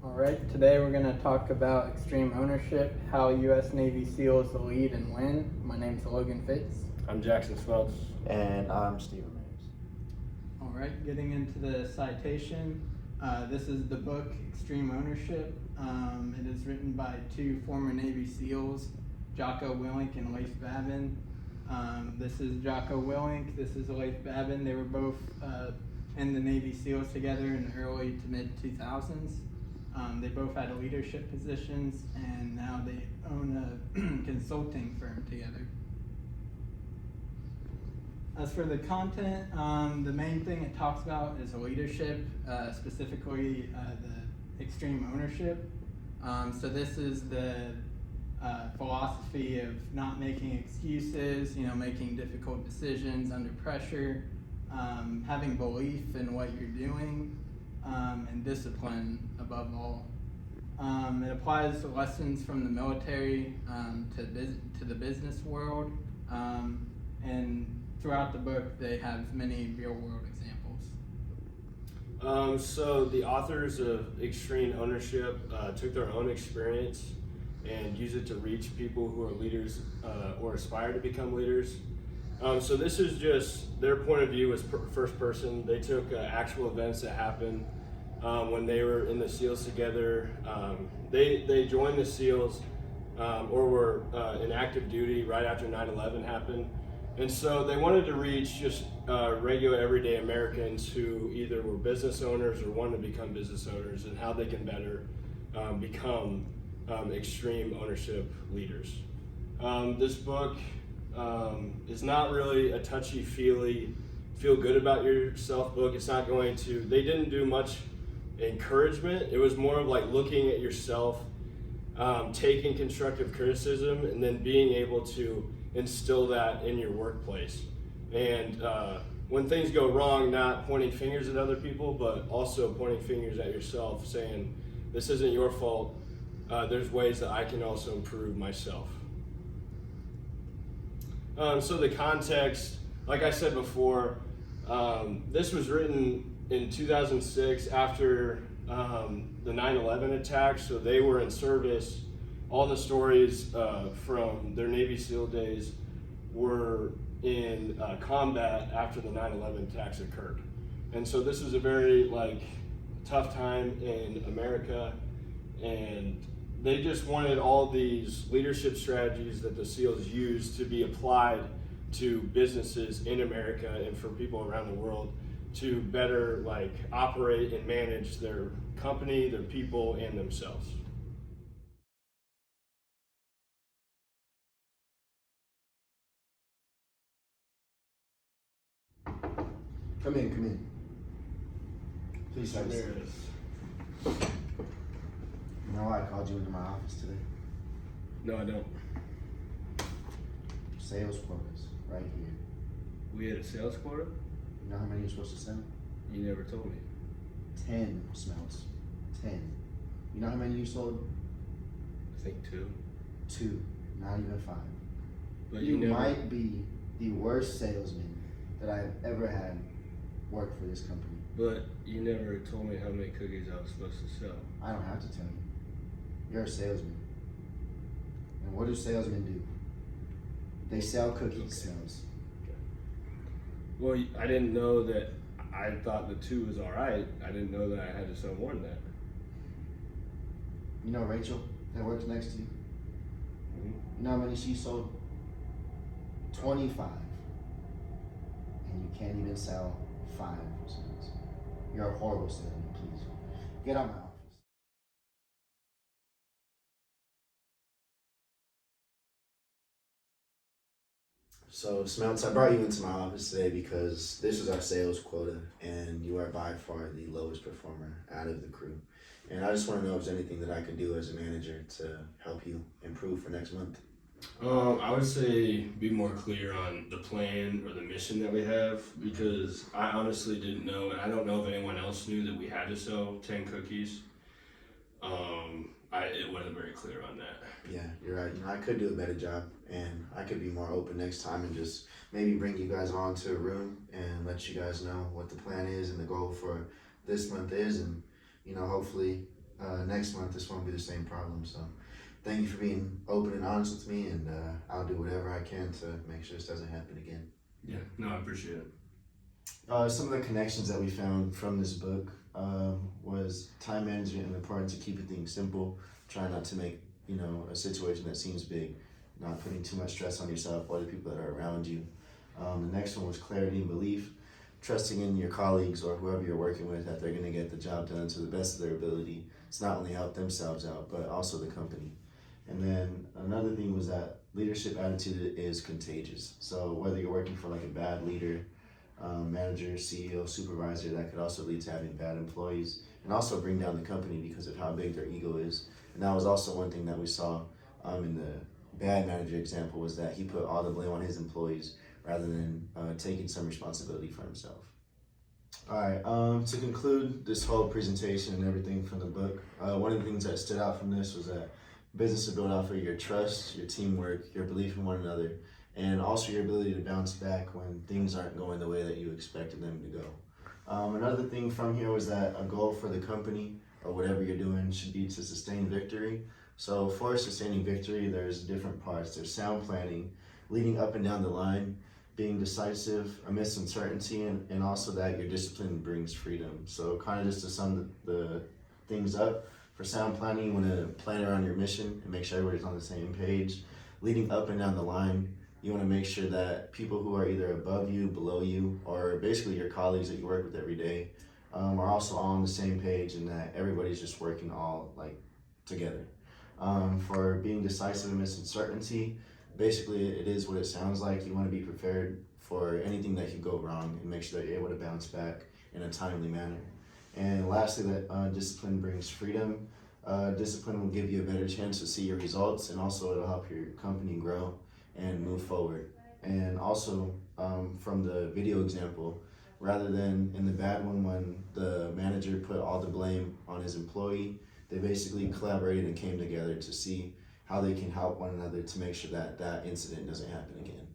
All right, today we're going to talk about extreme ownership, how U.S. Navy SEALs lead and win. My name's Logan Fitz. I'm Jackson Smeltz. And I'm Stephen Mays. All right, getting into the citation. This is the book Extreme Ownership. It is written by two former Navy SEALs, Jocko Willink and Leif Babin. This is Jocko Willink, this is Leif Babin. They were both in the Navy SEALs together in the early to mid 2000s. They both had leadership positions, and now they own a consulting firm together. As for the content, the main thing it talks about is leadership, specifically the extreme ownership. So this is the philosophy of not making excuses, making difficult decisions under pressure, having belief in what you're doing, and discipline above all. It applies lessons from the military to the business world, and throughout the book they have many real-world examples. So the authors of Extreme Ownership took their own experience and used it to reach people who are leaders or aspire to become leaders. So this is just their point of view as first person. They took actual events that happened when they were in the SEALs together. They joined the SEALs or were in active duty right after 9/11 happened. And so they wanted to reach just regular everyday Americans who either were business owners or wanted to become business owners, and how they can better become extreme ownership leaders. This book is not really a touchy-feely, feel good about yourself book. It's not going to, they didn't do much encouragement. It was more of like looking at yourself, taking constructive criticism, and then being able to instill that in your workplace. And when things go wrong, not pointing fingers at other people, but also pointing fingers at yourself, saying, this isn't your fault. There's ways that I can also improve myself. So the context, like I said before, this was written in 2006 after the 9/11 attacks. So they were in service. All the stories from their Navy SEAL days were in combat after the 9/11 attacks occurred. And so this was a very tough time in America, and they just wanted all these leadership strategies that the SEALs used to be applied to businesses in America and for people around the world to better operate and manage their company, their people, and themselves. Come in. Please have a seat. You know why I called you into my office today? No, I don't. Sales quotas, right here. We had a sales quota? You know how many you're supposed to sell? You never told me. 10 smells. 10. You know how many you sold? I think 2. 2. Not even 5. But you never... might be the worst salesman that I've ever had work for this company. But you never told me how many cookies I was supposed to sell. I don't have to tell you. You're a salesman. And what do salesmen do? They sell cookies, sales. Okay. Well, I didn't know that. I thought the 2 was all right. I didn't know that I had to sell more than that. You know Rachel that works next to you? Mm-hmm. You know how many she sold? 25. And you can't even sell 5 sales. You're a horrible salesman, please. Get out of my office. So, Smeltz, I brought you into my office today because this is our sales quota, and you are by far the lowest performer out of the crew. And I just want to know if there's anything that I can do as a manager to help you improve for next month. I would say be more clear on the plan or the mission that we have, because I honestly didn't know, and I don't know if anyone else knew that we had to sell 10 cookies. It wasn't very clear on that. Yeah, you're right. I could do a better job, and I could be more open next time and just maybe bring you guys on to a room and let you guys know what the plan is and the goal for this month is, and hopefully next month this won't be the same problem. So thank you for being open and honest with me, and I'll do whatever I can to make sure this doesn't happen again. Yeah, no, I appreciate it. Some of the connections that we found from this book was time management and the importance of keeping things simple. Try not to make a situation that seems big, not putting too much stress on yourself or the people that are around you. The next one was clarity and belief, trusting in your colleagues or whoever you're working with that they're going to get the job done to the best of their ability. It's not only help themselves out, but also the company. And then another thing was that leadership attitude is contagious. So whether you're working for like a bad leader, manager, CEO, supervisor, that could also lead to having bad employees and also bring down the company because of how big their ego is. And that was also one thing that we saw in the bad manager example, was that he put all the blame on his employees rather than taking some responsibility for himself. All right, to conclude this whole presentation and everything from the book, one of the things that stood out from this was that business is built off of your trust, your teamwork, your belief in one another, and also your ability to bounce back when things aren't going the way that you expected them to go. Another thing from here was that a goal for the company or whatever you're doing should be to sustain victory. So for sustaining victory, there's different parts. There's sound planning, leading up and down the line, being decisive amidst uncertainty, and also that your discipline brings freedom. So kind of just to sum the things up, for sound planning, you want to plan around your mission and make sure everybody's on the same page. Leading up and down the line, you want to make sure that people who are either above you, below you, or basically your colleagues that you work with every day are also all on the same page, and that everybody's just working all together. For being decisive amidst uncertainty, basically it is what it sounds like. You want to be prepared for anything that could go wrong and make sure that you're able to bounce back in a timely manner. And lastly, that discipline brings freedom. Discipline will give you a better chance to see your results, and also it'll help your company grow and move forward. And also from the video example, rather than in the bad one when the manager put all the blame on his employee, they basically collaborated and came together to see how they can help one another to make sure that that incident doesn't happen again.